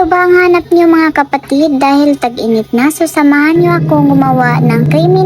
Ito ba ang hanap niyo mga kapatid? Dahil tag-init na, so samahan niyo akong gumawa ng creamy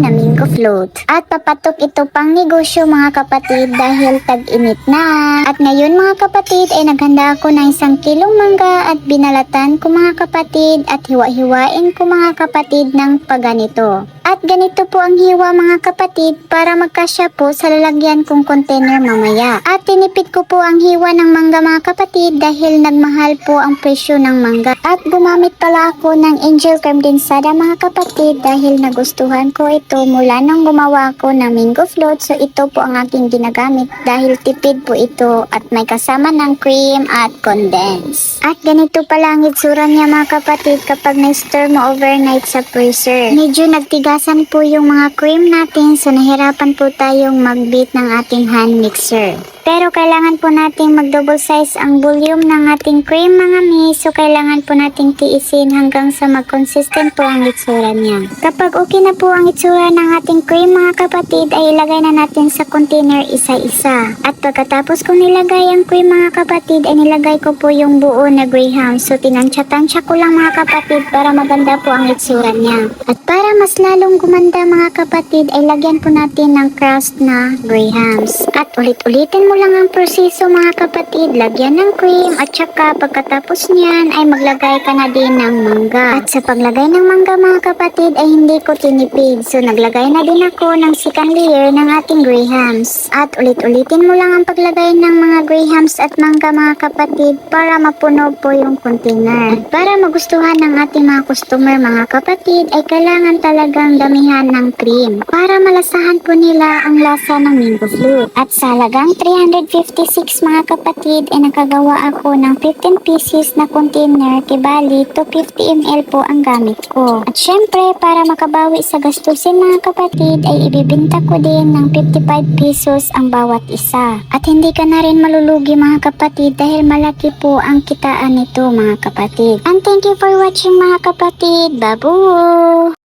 na mango float. At papatok ito pang negosyo mga kapatid dahil tag-init na. At ngayon mga kapatid ay naghanda ako ng 1 kilong mangga at binalatan ko mga kapatid at hiwa-hiwain ko mga kapatid ng paganito. At ganito po ang hiwa mga kapatid para magkasya po sa lalagyan kong container mamaya. At tinipid ko po ang hiwa ng mangga mga kapatid dahil nagmahal po ang presyo ng mangga. At gumamit pala ako ng angel condensada mga kapatid dahil nagustuhan ko ito mula nang gumawa ko ng mango float. So ito po ang aking ginagamit dahil tipid po ito at may kasama ng cream at condense. At ganito pala ang itsura niya mga kapatid kapag na-store mo overnight sa freezer. Medyo nagtigasan po yung mga cream natin so nahirapan po tayong mag-beat ng ating hand mixer. Pero kailangan po nating mag-double size ang volume ng ating cream mga miss. So kailangan po nating tiisin hanggang sa mag-consistent po ang itsura niya. Kapag okay na po ang itsura ng ating cream mga kapatid ay ilagay na natin sa container isa-isa. At pagkatapos kong nilagay ang cream mga kapatid ay nilagay ko po yung buo na graham. So tinansya-tansya ko lang mga kapatid para maganda po ang itsura niya. At para mas lalong gumanda mga kapatid ay lagyan po natin ng crust na grahams. At ulit-ulitin mo lang ang proseso mga kapatid, lagyan ng cream at saka pagkatapos niyan ay maglagay ka na din ng mangga. At sa paglagay ng mangga mga kapatid ay hindi ko tinipid. So naglagay na din ako ng second layer ng ating grahams. At ulit-ulitin mo lang ang paglagay ng mga grahams at mangga mga kapatid para mapuno po yung container. At para magustuhan ng ating mga customer mga kapatid ay kailangan talagang damihan ng cream para malasahan po nila ang lasa ng mango float. At sa halagang 356 mga kapatid ay nakagawa ako ng 15 pieces na container, kibali 250 ml po ang gamit ko. At syempre para makabawi sa gastusin mga kapatid ay ibibenta ko din ng 55 pesos ang bawat isa. At hindi ka na rin malulugi mga kapatid dahil malaki po ang kitaan nito mga kapatid. And thank you for watching mga kapatid. Babu!